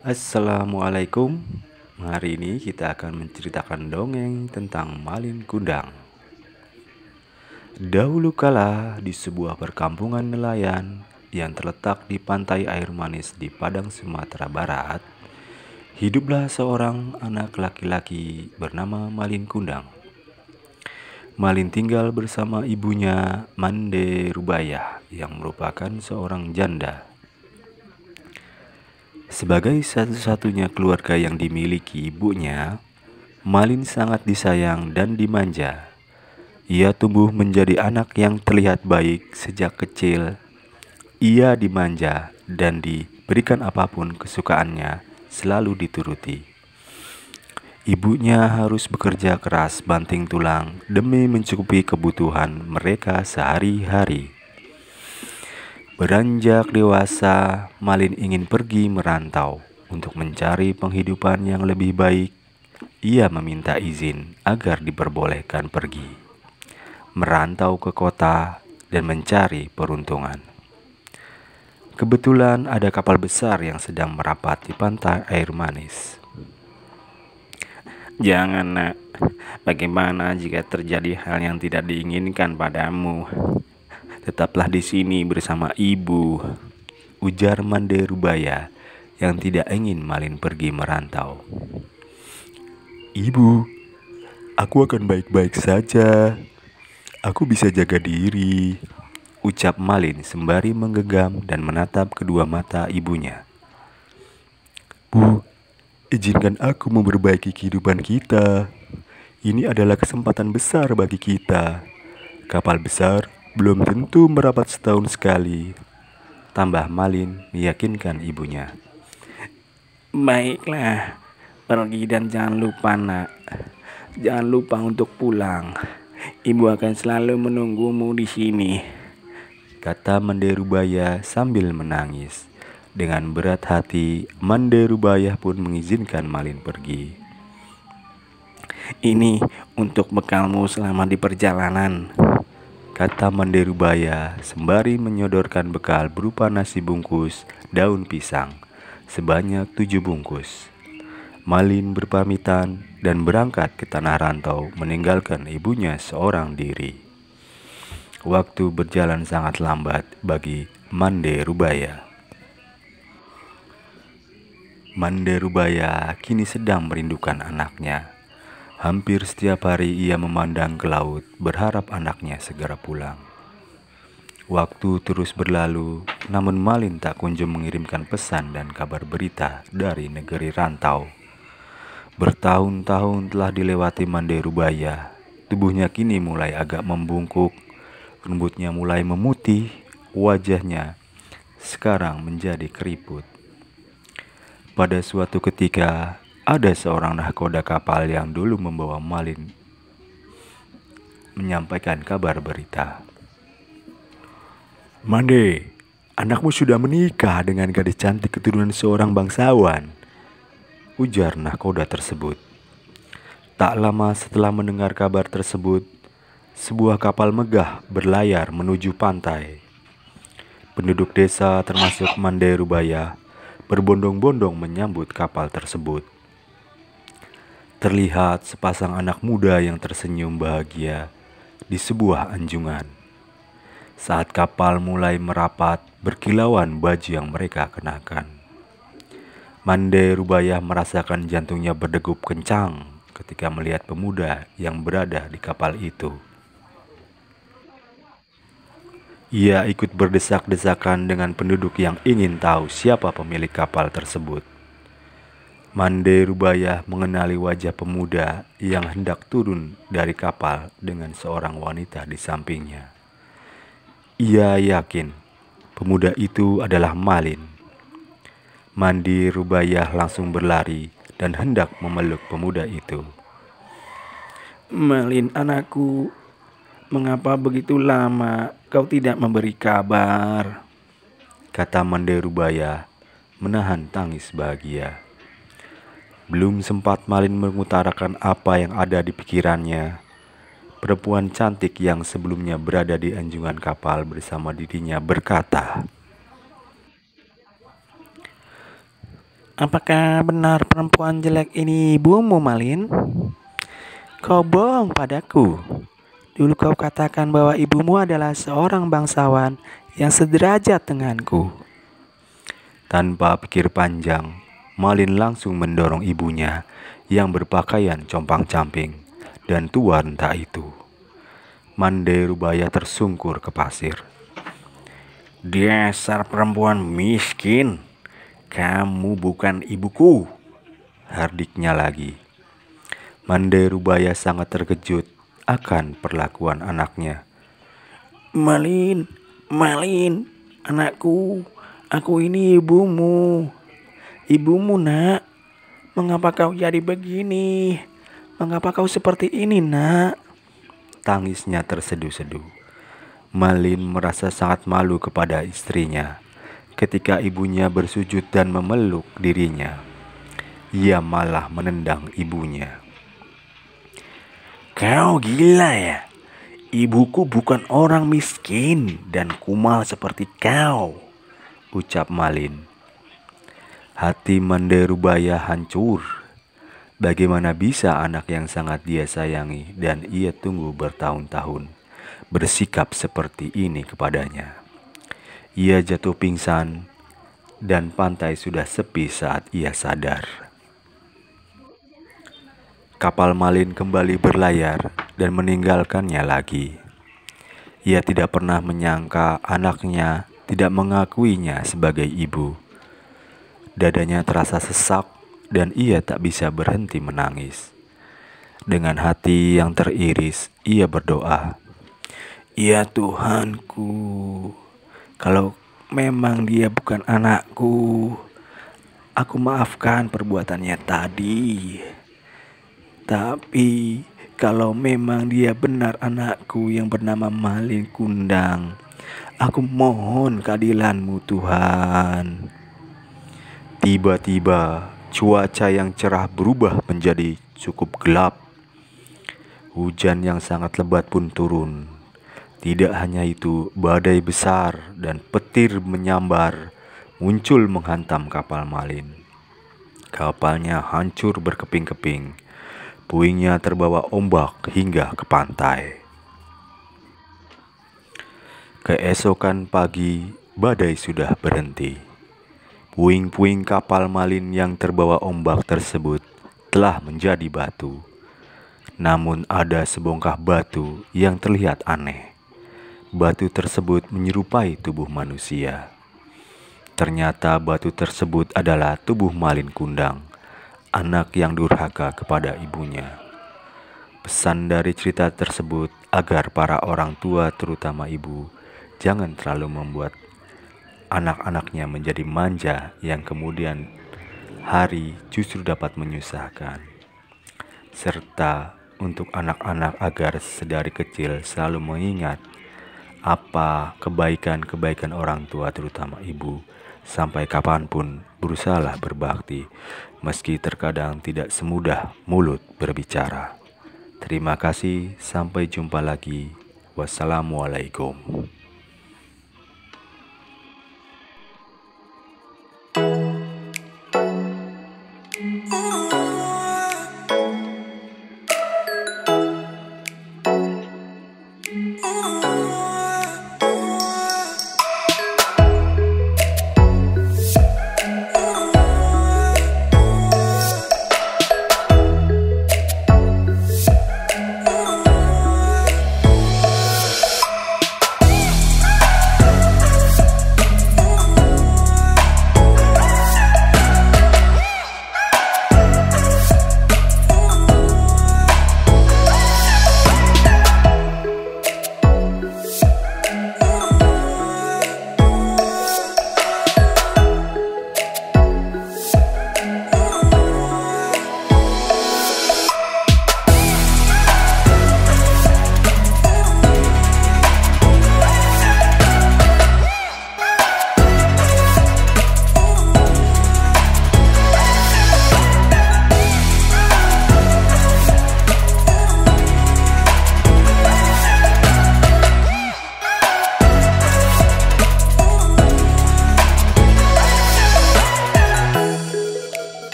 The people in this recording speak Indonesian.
Assalamualaikum. Hari ini kita akan menceritakan dongeng tentang Malin Kundang. Dahulu kala di sebuah perkampungan nelayan yang terletak di pantai air manis di Padang, Sumatera Barat, hiduplah seorang anak laki-laki bernama Malin Kundang. Malin tinggal bersama ibunya Mande Rubayah yang merupakan seorang janda. Sebagai satu-satunya keluarga yang dimiliki ibunya, Malin sangat disayang dan dimanja. Ia tumbuh menjadi anak yang terlihat baik sejak kecil. Ia dimanja dan diberikan apapun kesukaannya selalu dituruti. Ibunya harus bekerja keras banting tulang demi mencukupi kebutuhan mereka sehari-hari. Beranjak dewasa, Malin ingin pergi merantau untuk mencari penghidupan yang lebih baik. Ia meminta izin agar diperbolehkan pergi merantau ke kota dan mencari peruntungan. Kebetulan ada kapal besar yang sedang merapat di pantai air manis. Jangan, nak. Bagaimana jika terjadi hal yang tidak diinginkan padamu? Tetaplah di sini bersama ibu, Ujar Mande Rubaya yang tidak ingin Malin pergi merantau. Ibu, aku akan baik-baik saja. Aku bisa jaga diri, ucap Malin sembari menggenggam dan menatap kedua mata ibunya. Bu, izinkan aku memperbaiki kehidupan kita. Ini adalah kesempatan besar bagi kita. Kapal besar belum tentu merapat setahun sekali, tambah Malin meyakinkan ibunya. Baiklah, pergi dan jangan lupa, nak. Jangan lupa untuk pulang. Ibu akan selalu menunggumu di sini, kata Mande Rubaya sambil menangis. Dengan berat hati, Mande Rubaya pun mengizinkan Malin pergi. Ini untuk bekalmu selama di perjalanan, kata Mande Rubaya sembari menyodorkan bekal berupa nasi bungkus daun pisang sebanyak 7 bungkus. Malin berpamitan dan berangkat ke tanah rantau meninggalkan ibunya seorang diri. Waktu berjalan sangat lambat bagi Mande Rubaya. Mande Rubaya kini sedang merindukan anaknya. Hampir setiap hari ia memandang ke laut berharap anaknya segera pulang. Waktu terus berlalu, namun Malin tak kunjung mengirimkan pesan dan kabar berita dari negeri rantau. Bertahun-tahun telah dilewati Mande Rubaya. Tubuhnya kini mulai agak membungkuk, rambutnya mulai memutih, wajahnya sekarang menjadi keriput. Pada suatu ketika, ada seorang nahkoda kapal yang dulu membawa Malin menyampaikan kabar berita. Mande, anakmu sudah menikah dengan gadis cantik keturunan seorang bangsawan, ujar nahkoda tersebut. Tak lama setelah mendengar kabar tersebut, sebuah kapal megah berlayar menuju pantai. Penduduk desa termasuk Mande Rubaya berbondong-bondong menyambut kapal tersebut. Terlihat sepasang anak muda yang tersenyum bahagia di sebuah anjungan. Saat kapal mulai merapat, berkilauan baju yang mereka kenakan. Mande Rubaya merasakan jantungnya berdegup kencang ketika melihat pemuda yang berada di kapal itu. Ia ikut berdesak-desakan dengan penduduk yang ingin tahu siapa pemilik kapal tersebut. Mande Rubaya mengenali wajah pemuda yang hendak turun dari kapal dengan seorang wanita di sampingnya. Ia yakin pemuda itu adalah Malin. Mande Rubaya langsung berlari dan hendak memeluk pemuda itu. Malin anakku. Mengapa begitu lama kau tidak memberi kabar? Kata Mande Rubaya menahan tangis bahagia. Belum sempat Malin mengutarakan apa yang ada di pikirannya, perempuan cantik yang sebelumnya berada di anjungan kapal bersama dirinya berkata, Apakah benar perempuan jelek ini ibumu, Malin? Kau bohong padaku. Dulu kau katakan bahwa ibumu adalah seorang bangsawan yang sederajat denganku. Tanpa pikir panjang, Malin langsung mendorong ibunya yang berpakaian compang-camping dan tua renta itu. Mande Rubaya tersungkur ke pasir. Dasar perempuan miskin, kamu bukan ibuku, hardiknya lagi. Mande Rubaya sangat terkejut akan perlakuan anaknya. Malin, anakku, aku ini ibumu. Ibumu, nak. Mengapa kau jadi begini? Mengapa kau seperti ini, nak? Tangisnya terseduh-seduh. Malin merasa sangat malu kepada istrinya ketika ibunya bersujud dan memeluk dirinya. Ia malah menendang ibunya. Kau gila ya? Ibuku bukan orang miskin dan kumal seperti kau, ucap Malin. Hati Mande Rubaya hancur. Bagaimana bisa anak yang sangat dia sayangi dan ia tunggu bertahun-tahun bersikap seperti ini kepadanya. Ia jatuh pingsan dan pantai sudah sepi saat ia sadar. Kapal Malin kembali berlayar dan meninggalkannya lagi. Ia tidak pernah menyangka anaknya tidak mengakuinya sebagai ibu. Dadanya terasa sesak dan ia tak bisa berhenti menangis. Dengan hati yang teriris, ia berdoa, "Ya Tuhanku, kalau memang dia bukan anakku, aku maafkan perbuatannya tadi. Tapi kalau memang dia benar anakku yang bernama Malin Kundang, aku mohon keadilan-Mu Tuhan." Tiba-tiba cuaca yang cerah berubah menjadi cukup gelap. Hujan yang sangat lebat pun turun. Tidak hanya itu, badai besar dan petir menyambar muncul menghantam kapal Malin. Kapalnya hancur berkeping-keping. Puingnya terbawa ombak hingga ke pantai. Keesokan pagi, badai sudah berhenti. Puing-puing kapal Malin yang terbawa ombak tersebut telah menjadi batu. Namun ada sebongkah batu yang terlihat aneh. Batu tersebut menyerupai tubuh manusia. Ternyata batu tersebut adalah tubuh Malin Kundang, anak yang durhaka kepada ibunya. Pesan dari cerita tersebut agar para orang tua, terutama ibu, jangan terlalu membuat anak-anaknya menjadi manja yang kemudian hari justru dapat menyusahkan. Serta untuk anak-anak agar sedari kecil selalu mengingat apa kebaikan-kebaikan orang tua, terutama ibu, sampai kapanpun berusahalah berbakti, meski terkadang tidak semudah mulut berbicara. Terima kasih, sampai jumpa lagi. Wassalamualaikum.